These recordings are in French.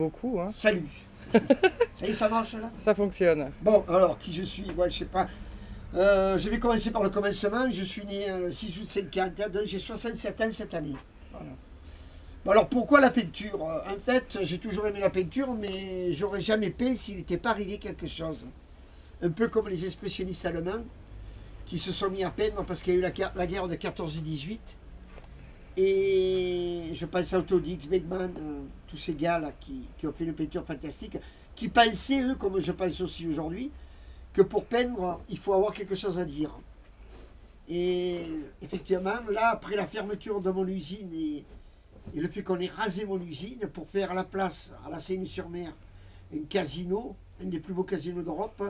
Beaucoup, hein. Salut. Ça y est, ça marche là? Ça fonctionne. Bon, alors, qui je suis? Moi, je sais pas. Je vais commencer par le commencement. Je suis né le 6 août 50, donc j'ai 67 ans cette année. Voilà. Bon, alors, pourquoi la peinture? En fait, j'ai toujours aimé la peinture, mais j'aurais jamais peint s'il n'était pas arrivé quelque chose. Un peu comme les expressionnistes allemands qui se sont mis à peindre parce qu'il y a eu la guerre de 14-18. Et je pense à Otto Dix, Beckmann, tous ces gars-là qui ont fait une peinture fantastique, qui pensaient, eux, comme je pense aussi aujourd'hui, que pour peindre, il faut avoir quelque chose à dire. Et effectivement, là, après la fermeture de mon usine et le fait qu'on ait rasé mon usine pour faire à la place, à la Seine-sur-Mer, un casino, un des plus beaux casinos d'Europe,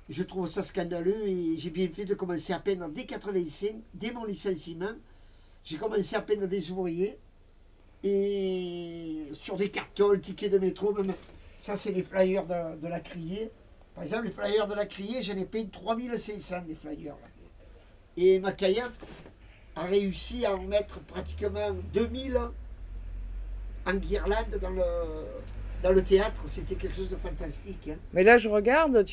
je trouve ça scandaleux et j'ai bien fait de commencer à peindre dès 85, dès mon licenciement. J'ai commencé à peindre des ouvriers et sur des cartons, tickets de métro, même ça c'est les flyers de la Criée. Par exemple, les flyers de la Criée, j'en ai peint 3500 des flyers. Là. Et Macaya a réussi à en mettre pratiquement 2000 en guirlande dans le théâtre. C'était quelque chose de fantastique. Hein. Mais là, je regarde,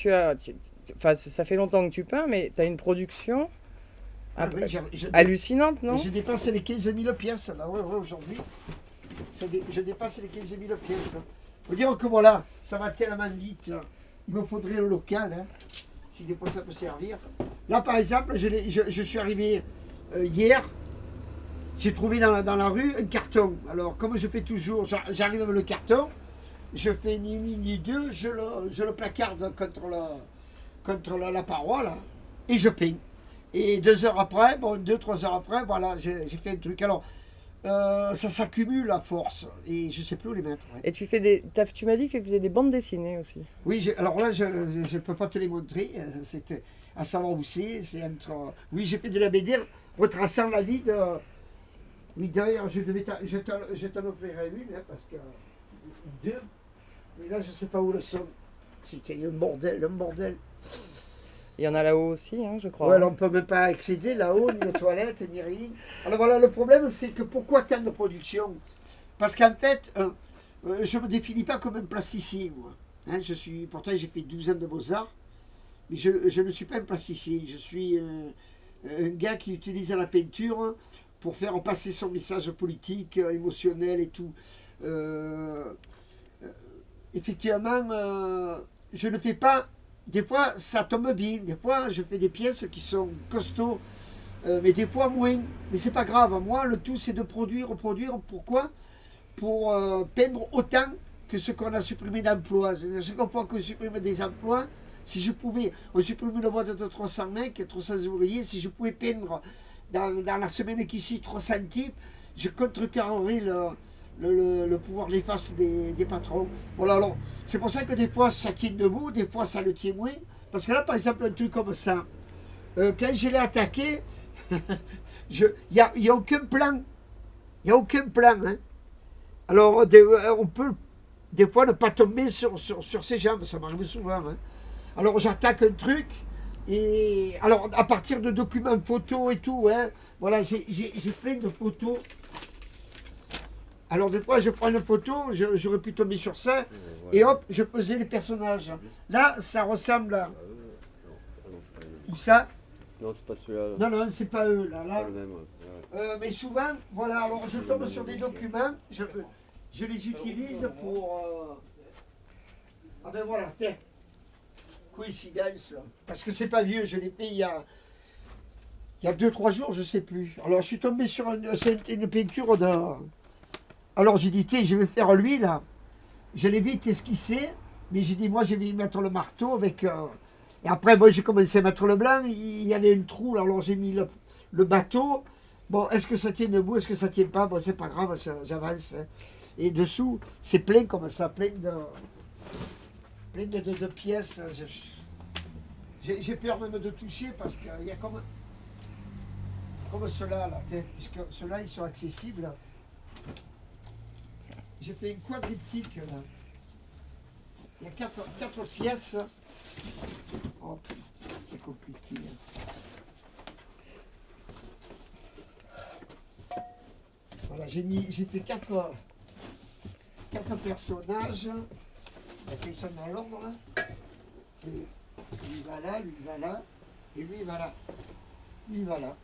enfin, ça fait longtemps que tu peins, mais tu as une production hallucinante, non? Je dépasse les 15 000 pièces, là, ouais, aujourd'hui. Je dépasse les 15 000 pièces. Faut dire que voilà, ça va tellement vite. Il me faudrait le local, hein, si des fois ça peut servir. Là, par exemple, je suis arrivé hier, j'ai trouvé dans la rue un carton. Alors, comme je fais toujours, j'arrive avec le carton, je fais ni une ni deux, je le placarde contre la paroi, là, et je peins. Et 2 heures après, bon, 2-3 heures après, voilà, j'ai fait un truc. Alors, ça s'accumule à force, et je sais plus où les mettre. Ouais. Et tu m'as dit que tu faisais des bandes dessinées aussi. Oui, alors là, je ne peux pas te les montrer, c'est à savoir où c'est entre... Oui, j'ai fait de la BD retraçant la vie de... Oui, d'ailleurs, je t'en offrirai une, hein, parce que... 2, mais là, je ne sais pas où le sont. C'était un bordel, un bordel. Il y en a là-haut aussi, hein, je crois. Ouais, on ne peut même pas accéder là-haut, ni aux toilettes, ni rien. Alors voilà, le problème, c'est que pourquoi tant de production? Parce qu'en fait, je ne me définis pas comme un plasticien, moi. Hein, pourtant, j'ai fait 12 ans de beaux-arts, mais je ne suis pas un plasticien. Je suis un gars qui utilise la peinture pour faire passer son message politique, émotionnel et tout. Effectivement, je ne fais pas... Des fois, ça tombe bien. Des fois, je fais des pièces qui sont costauds, mais des fois moins. Mais c'est pas grave. Moi, le tout, c'est de produire. Pourquoi? Pour peindre autant que ce qu'on a supprimé d'emplois. Chaque fois qu'on supprime des emplois, si je pouvais, on supprime une boîte de 300 mecs, 300 ouvriers, si je pouvais peindre dans la semaine qui suit 300 types, je contrecarrerais le pouvoir d'efface des patrons. Voilà, alors, c'est pour ça que des fois ça tient debout, des fois ça le tient moins. Parce que là, par exemple, un truc comme ça, quand je l'ai attaqué, il n'y a aucun plan. Il n'y a aucun plan. Hein. Alors, on peut des fois ne pas tomber sur ses jambes, ça m'arrive souvent. Hein. Alors, j'attaque un truc, et alors, à partir de documents photos et tout, hein, voilà, j'ai plein de photos. Alors des fois, je prends une photo, j'aurais pu tomber sur ça, et hop, je faisais les personnages. Là, ça ressemble à... Où ça? Non, c'est pas celui-là. Non, non, c'est pas eux, là. Pas le même. Ouais. Mais souvent, voilà, alors je tombe sur des documents, je les utilise pour... Ah ben voilà, tiens, coïncidence, parce que c'est pas vieux, je l'ai fait il y a 2-3 jours, je sais plus. Alors je suis tombé sur une peinture de... Alors j'ai dit, tiens, je vais faire lui là. Je l'ai vite esquissé, mais j'ai dit, moi je vais y mettre le marteau avec... Et après, moi j'ai commencé à mettre le blanc, il y avait un trou, alors j'ai mis le bateau. Bon, est-ce que ça tient debout, est-ce que ça tient pas? Bon, c'est pas grave, j'avance. Hein. Et dessous, c'est plein comme ça, plein de pièces. J'ai peur même de toucher parce qu'il y a comme ceux-là, là, puisque ceux-là, ils sont accessibles. J'ai fait une quadriptyque là. Il y a 4 pièces. Oh putain, c'est compliqué. Voilà, j'ai fait 4 4 personnages. On fait ça dans l'ordre là. Lui va là, lui va là, et lui va là. Lui va là.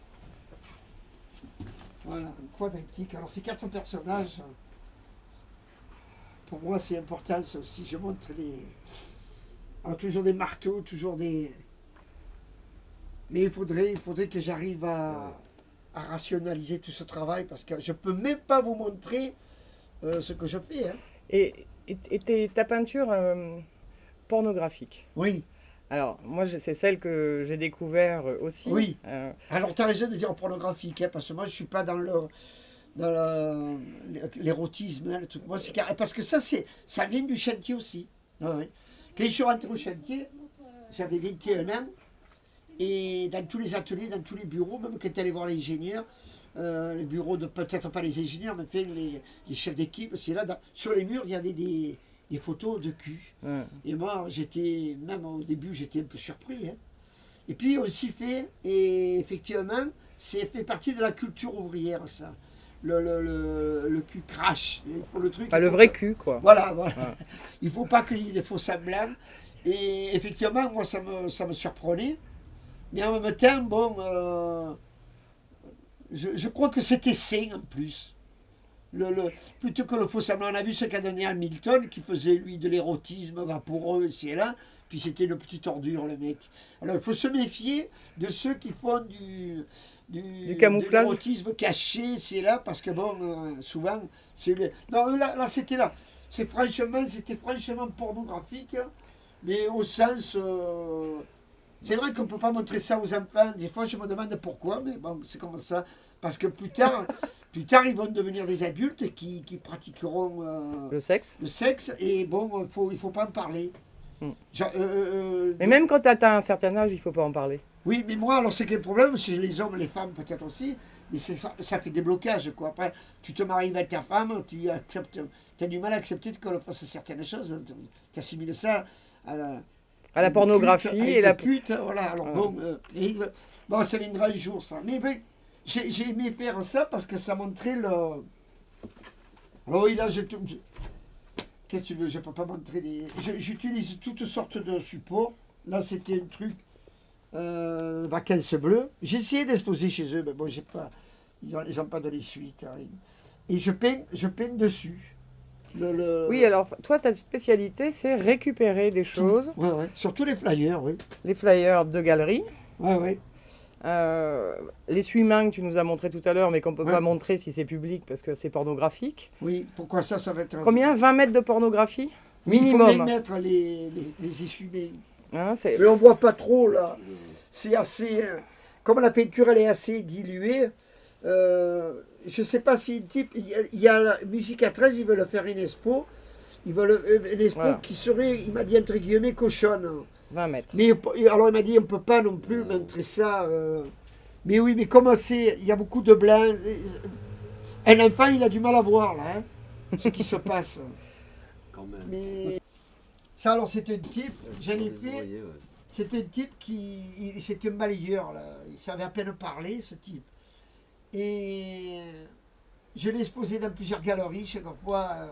Voilà, un quadriptyque. Alors ces 4 personnages, pour moi c'est important ça aussi. Je montre les. Alors toujours des marteaux, toujours des. Mais il faudrait que j'arrive à rationaliser tout ce travail parce que je ne peux même pas vous montrer ce que je fais. Hein. Et ta peinture pornographique. Oui. Alors, moi, c'est celle que j'ai découvert aussi. Oui. Alors, tu as raison de dire pornographique, hein, parce que moi, je ne suis pas dans l'érotisme. Hein, le truc. Moi, parce que ça vient du chantier aussi. Ah, oui. Quand je suis rentré au chantier, j'avais 21 ans. Et dans tous les ateliers, dans tous les bureaux, même quand tu allais voir l'ingénieur, les bureaux de peut-être pas les ingénieurs, mais enfin, les chefs d'équipe, c'est là, sur les murs, il y avait des photos de cul. Ouais. Et moi, même au début, j'étais un peu surpris. Hein. Et puis, on s'y fait, et effectivement, c'est fait partie de la culture ouvrière, ça. Le cul crache. Il faut le truc. Pas le vrai cul, quoi. Voilà, voilà. Ouais. Il ne faut pas qu'il y ait des faux semblants. Et effectivement, moi, ça me surprenait. Mais en même temps, bon, je crois que c'était sain en plus. Plutôt que le faux semblant, on a vu ce qu'a donné Hamilton, qui faisait lui de l'érotisme vaporeux ici et là, puis c'était une petite ordure le mec. Alors il faut se méfier de ceux qui font du camouflage, de l'érotisme caché ici et là, parce que bon, souvent, c'est non là c'était là. C'était franchement pornographique, mais au sens. C'est vrai qu'on ne peut pas montrer ça aux enfants. Des fois, je me demande pourquoi, mais bon, c'est comme ça. Parce que plus tard, ils vont devenir des adultes qui pratiqueront le sexe. Et bon, il faut pas en parler. Mais même quand tu atteins un certain âge, il ne faut pas en parler. Oui, mais moi, alors c'est quel problème, c'est les hommes, les femmes peut-être aussi, mais ça fait des blocages, quoi. Après, tu te maries avec ta femme, tu as du mal à accepter qu'elle fasse certaines choses. Tu assimiles ça à la pornographie pute, et la pute, voilà. Alors bon, ça viendra un jour ça. Mais ben, j'ai aimé faire ça parce que ça montrait le. Alors oui, là, qu'est-ce que tu veux, je peux pas montrer des. J'utilise toutes sortes de supports. Là, c'était un truc vacances bleues. J'ai essayé d'exposer chez eux, mais bon, ils n'ont pas donné suite. Hein. Et je peins dessus. Oui, alors toi, ta spécialité, c'est récupérer des choses. Oui, ouais. Surtout les flyers, oui. Les flyers de galerie. Oui, oui. L'essuie-main que tu nous as montré tout à l'heure, mais qu'on ne peut pas montrer si c'est public parce que c'est pornographique. Oui, pourquoi ça va être... Combien? 20 mètres de pornographie? Oui, minimum. Il faut bien mettre les essuie-mains. Hein, mais on ne voit pas trop, là. C'est assez... Comme la peinture, elle est assez diluée... je ne sais pas si le type, il y a la musique à 13, ils veulent faire une expo. Ils veulent une expo qui serait, il m'a dit entre guillemets, cochonne. 20 mètres. Mais alors il m'a dit, on ne peut pas non plus montrer ça. Mais oui, mais comme il y a beaucoup de blancs, un enfant, il a du mal à voir, là, hein, ce qui se passe. Quand même. Mais ça, alors, c'est un type, j'en ai fait, c'est un type c'était un balayeur, là. Il savait à peine parler, ce type. Et je l'ai exposé dans plusieurs galeries. Chaque fois,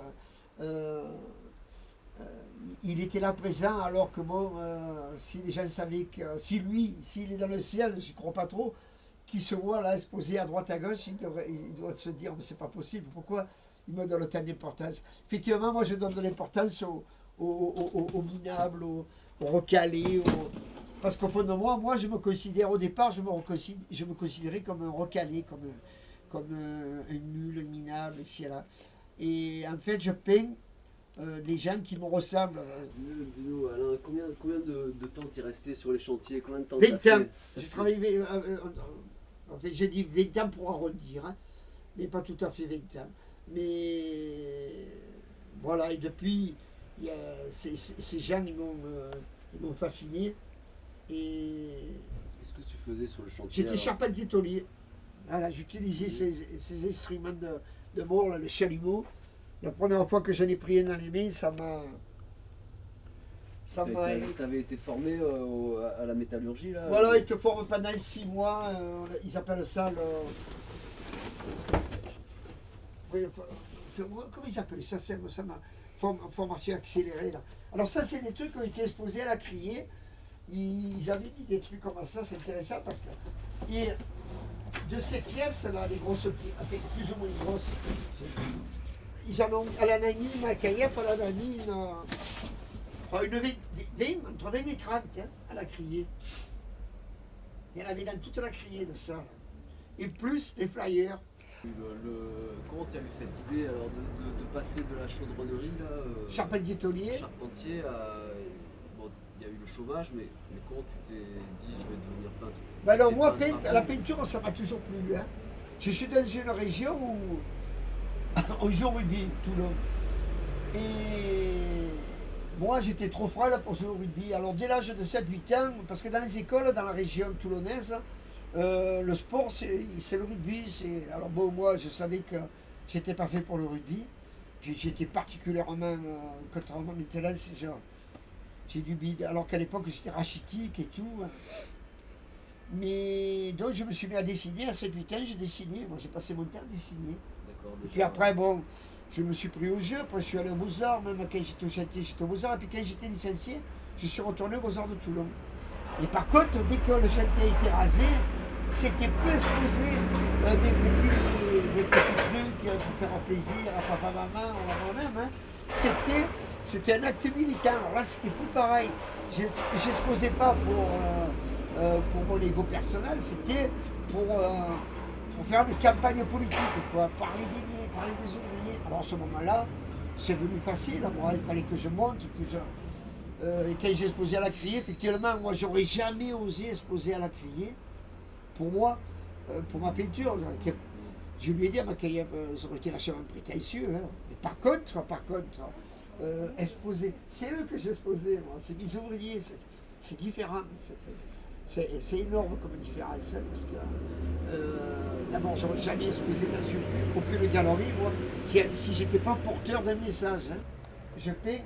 il était là présent, alors que bon, si les gens savaient que, s'il est dans le ciel, je ne crois pas trop, qu'il se voit là exposé à droite à gauche, il doit se dire, mais c'est pas possible, pourquoi il me donne autant d'importance? Effectivement, moi je donne de l'importance aux minables, aux recalés, parce qu'au fond de moi, je me considère, au départ, je me considérais comme un recalé, comme un nul, un minable, ici et là. Et en fait, je peins des gens qui me ressemblent. Dis-nous, Alain, combien de temps t'es resté sur les chantiers? Combien de temps 20 ans. J'ai travaillé, en fait, j'ai dit 20 ans pour arrondir, hein, mais pas tout à fait 20 ans. Mais voilà, et depuis, ces gens, ils m'ont fasciné. Qu'est-ce que tu faisais sur le chantier? J'étais charpentier tôlier. Voilà, j'utilisais ces instruments de bord, là, le chalumeau. La première fois que j'en ai pris un dans les mains, ça m'a. Tu avais été formé à la métallurgie là? Voilà, ils te forment pendant 6 mois. Ils appellent ça le. Oui, comment ils appellent ça, ça m'a formation accélérée là. Alors ça c'est des trucs qui ont été exposés à la criée. Ils avaient dit des trucs comme ça, c'est intéressant parce que et de ces pièces là, les grosses pièces, plus ou moins grosses, ils en ont, elle en a mis Makayev, elle en a mis une 20, entre 20 et 30 hein, à la criée. Il y en avait dans toute la criée de ça. Là. Et plus les flyers. Comment tu as eu cette idée alors de passer de la chaudronnerie là, Charpentier-taulier. Charpentier à. Bon, il y a eu le chômage, mais comment tu t'es dit je vais devenir peintre? Ben alors moi, la peinture, ça m'a toujours plu. Hein. Je suis dans une région où on joue au rugby, Toulon. Et moi, j'étais trop froide pour jouer au rugby. Alors dès l'âge de 7-8 ans, parce que dans les écoles, dans la région toulonnaise, le sport, c'est le rugby. Alors bon, moi, je savais que j'étais pas fait pour le rugby. Puis j'étais particulièrement, contrairement maintenant, j'ai du bide. Alors qu'à l'époque, j'étais rachitique et tout. Hein. Mais donc, je me suis mis à dessiner. À 7-8 ans, j'ai dessiné. Moi, j'ai passé mon temps à dessiner. Et puis après, bon, je me suis pris au jeu. Après, je suis allé aux Beaux-Arts. Même quand j'étais au chantier, j'étais aux Beaux-Arts. Et puis quand j'étais licencié, je suis retourné aux Beaux-Arts de Toulon. Et par contre, dès que le chantier a été rasé, c'était plus exposé des petits trucs pour faire plaisir à papa, maman ou à moi-même. Hein. C'était un acte militant. Alors là, c'était plus pareil. Je n'exposais pas pour mon ego personnel, c'était pour faire une campagne politique, quoi. Parler des miens, parler des ouvriers. Alors à ce moment-là, c'est venu facile. Moi, il fallait que je monte, et quand j'ai exposé à la criée, effectivement, moi, j'aurais jamais osé exposer à la criée. Pour moi, pour ma peinture, je lui ai dit à Makayev, ça aurait été vachement prétentieux. Hein. Mais par contre, exposer, c'est eux que j'exposais, moi, c'est mes ouvriers, c'est différent. C'est énorme comme différence, hein, parce que d'abord, j'aurais jamais exposé dans aucune galerie, moi, si j'étais pas porteur d'un message. Hein. Je peins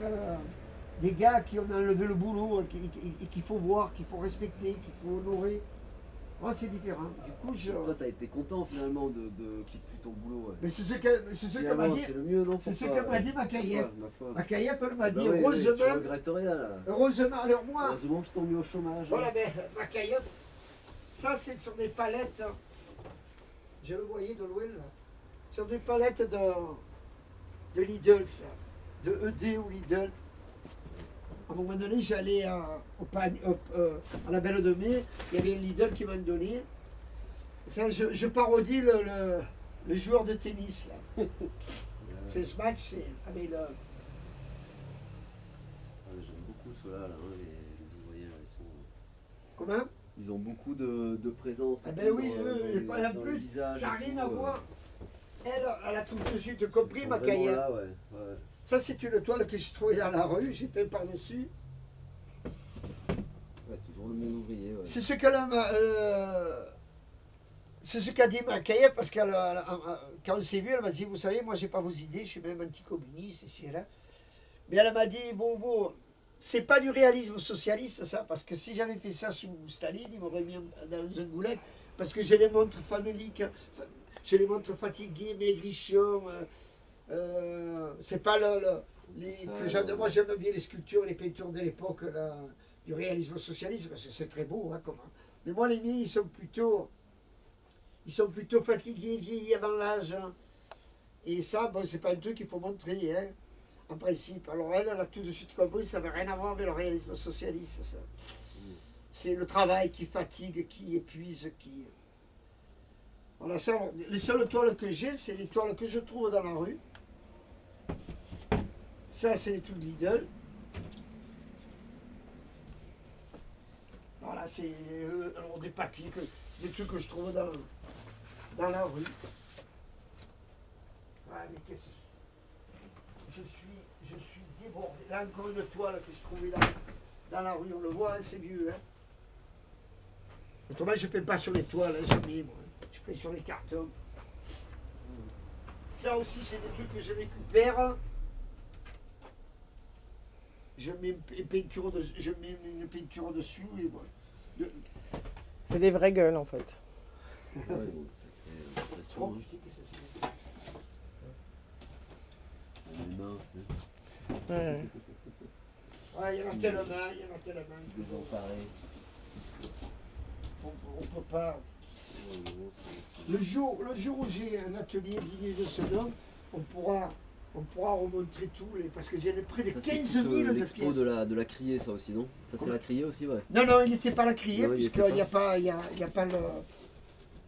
des gars qui ont enlevé le boulot et qu'il faut voir, qu'il faut respecter, qu'il faut honorer. Moi, c'est différent. Du coup, toi, tu as été content finalement de quitter ton boulot. Ouais. Mais c'est ce que m'a dit. C'est le mieux, non? C'est ce que m'a dit Makayev. Makayev, elle m'a dit, oui, heureusement. Tu regrettes rien là. Heureusement, alors moi. Heureusement qu'ils t'ont mis au chômage. Voilà, mais Makayev, ça c'est sur des palettes. Je le voyais de loin là. Sur des palettes de Lidl, ça. De ED ou Lidl. À un moment donné, j'allais à la Belle de Mai, il y avait un Lidl qui m'a donné. Ça, je parodie le joueur de tennis. Là. C'est ce match, c'est avec le. J'aime beaucoup ceux-là, là, hein, les ouvriers, là, ils sont. Comment? Ils ont beaucoup de présence. Ah ben oui, en plus, ça n'a rien à voir. Elle a tout de suite compris, Makayev. Ouais. Ça, c'est une toile que j'ai trouvée dans la rue, j'ai peint par-dessus. Ouais, toujours le monde ouvrier. Ouais. C'est ce qu'a dit Makayev, parce que quand on s'est vu, elle m'a dit, vous savez, moi, j'ai pas vos idées, je suis même anticommuniste, ici et là. Mais elle m'a dit, bon, c'est pas du réalisme socialiste, ça, parce que si j'avais fait ça sous Staline, il m'aurait mis dans un goulag, parce que je les montre faméliques, je les montre fatigués, maigrichons. C'est pas moi j'aime bien les sculptures et les peintures de l'époque du réalisme socialiste parce que c'est très beau hein, comment. Mais moi les miens ils sont plutôt fatigués, vieillis avant l'âge. Hein. Et ça bon c'est pas un truc qu'il faut montrer hein, en principe. Alors elle a tout de suite compris, ça n'avait rien à voir avec le réalisme socialiste ça. C'est le travail qui fatigue, qui épuise, qui. Voilà ça. Les seules toiles que j'ai, c'est les toiles que je trouve dans la rue. Ça, c'est les trucs de Lidl. Voilà, c'est des papiers, des trucs que je trouve dans la rue. Ouais, mais qu'est-ce que je suis débordé. Là, encore une toile que je trouvais dans la rue, on le voit, hein, c'est vieux. Hein. Autrement, je ne peins pas sur les toiles, hein, jamais, moi. Je peins sur les cartons. Ça aussi, c'est des trucs que je récupère. Je mets une peinture dessus et voilà. C'est des vraies gueules en fait. Ouais, bon, ça fait Oh, l'impression, hein. putain, qu'est-ce que c'est? Ouais. Ouais, il y en a tellement, il y en a tellement. Désemparé. On peut pas. Le jour où j'ai un atelier dîner de Sodome, on pourra remontrer tous les. Parce que j'ai près de Ça, 15 c'est 000 toute, de l'expo pièces. de la criée, ça aussi, non? Ça, c'est la criée aussi, ouais. Non, il n'était pas à la criée, Non, il puisqu'il était n'y a pas, y a pas le.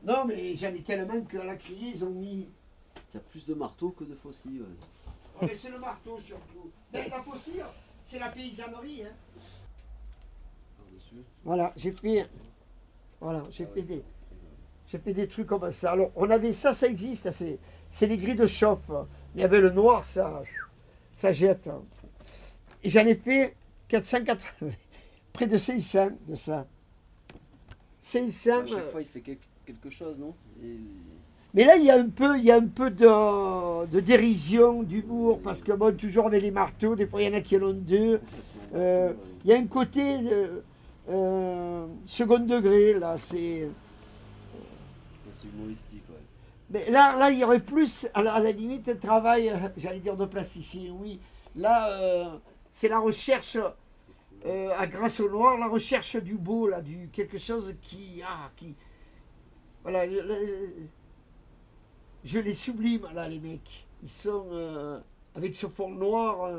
Non, mais j'en ai tellement qu'à la criée, ils ont mis. Il y a plus de marteaux que de faucilles, ouais. Oh, mais c'est le marteau surtout. Mais la faucille, c'est la paysannerie. Hein. Par-dessus. Voilà, j'ai fait des trucs comme ça. Alors, on avait ça existe, c'est les grilles de chauffe. Mais avec le noir, ça jette. Et j'en ai fait 480, près de 500 de ça. 500. À chaque fois, il fait quelque chose, non? Mais là, il y a un peu de dérision, d'humour, parce que bon, toujours avec les marteaux, des fois il y en a qui en ont deux. Il y a un côté second degré, là, c'est. C'est humoristique, ouais. Mais là, il y aurait plus, à la limite, un travail, j'allais dire de plasticien, oui. Là, c'est la recherche, grâce au noir, la recherche du beau, là, du quelque chose qui. Voilà. Je les sublime, là, les mecs. Ils sont, avec ce fond noir,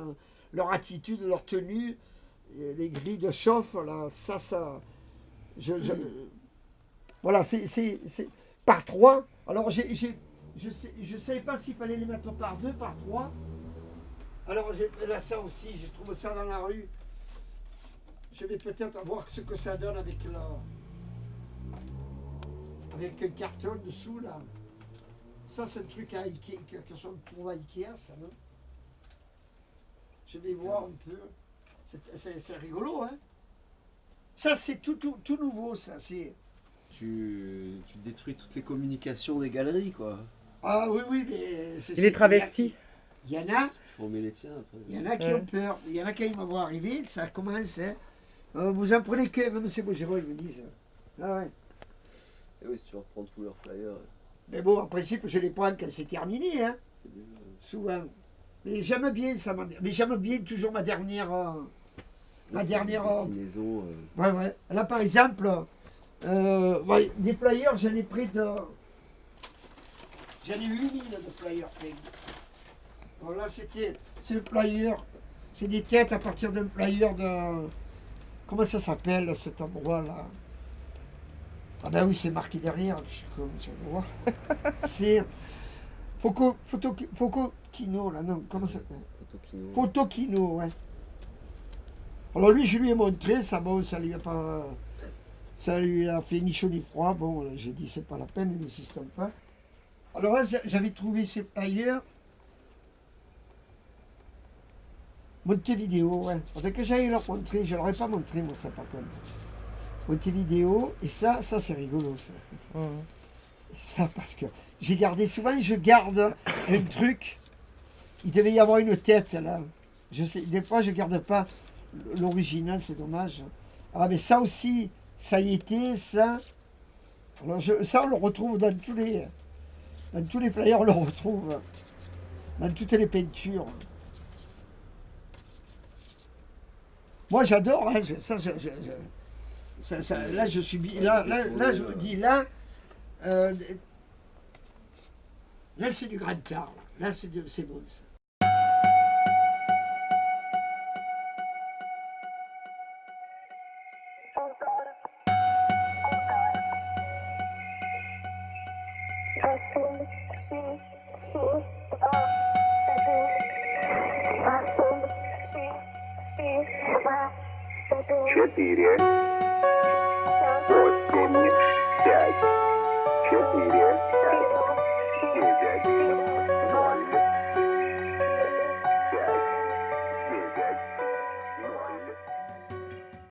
leur attitude, leur tenue, les grilles de chauffe, là, ça. Voilà, c'est par trois. Alors, je ne savais pas s'il fallait les mettre par deux, par trois. Alors, là, ça aussi, je trouve ça dans la rue. Je vais peut-être voir ce que ça donne avec un carton dessous, là. Ça, c'est un truc à Ikea, que on trouve à Ikea, ça, non? Je vais voir un peu. C'est rigolo, hein? Ça, c'est tout nouveau, ça. Tu détruis toutes les communications des galeries, quoi. Ah oui, mais... Il est travesti. Il y en a... Je remets les tiens, après. Il y en a qui ont peur. Il y en a qui me voient arriver, ça commence, hein. Vous en prenez que... Même c'est beau, ils me disent. Ah ouais. Et oui, si tu reprends tous leurs flyers, Mais bon, en principe, je les prends quand c'est terminé, hein. c'est bien. Souvent. Mais j'aime bien ça. Mais j'aime bien toujours ma dernière... Déclinaison, Ouais. Là, par exemple, des flyers, j'en ai près de... J'en ai 8000 de flyers peints. Bon, là, c'est le flyer. C'est des têtes à partir d'un flyer de... Comment ça s'appelle, cet endroit-là? Ah ben oui, c'est marqué derrière. Je suis comme, tu vas voir. C'est... Photokino, là, non, comment ça s'appelle? Photokino, ouais. Alors lui, je lui ai montré, ça, bon, ça lui a fait ni chaud ni froid. Bon, j'ai dit, c'est pas la peine, il n'insiste pas. Alors là, j'avais trouvé ces flyers. Montevideo, ouais. Faudrait que j'aille leur montrer, je leur ai pas montré, moi, ça, par contre. Montevideo, et ça c'est rigolo, ça. Et ça, parce que j'ai gardé, souvent, je garde un truc. Il devait y avoir une tête, là. Je sais, des fois, je garde pas l'original, c'est dommage. Ah, mais ça aussi, ça y était, ça. Alors, ça, on le retrouve dans tous les flyers, on le retrouve. Dans toutes les peintures. Moi, j'adore, hein, là, je suis bien. Là, je me dis, là, c'est du grand art. Là, c'est bon, ça. Четыре.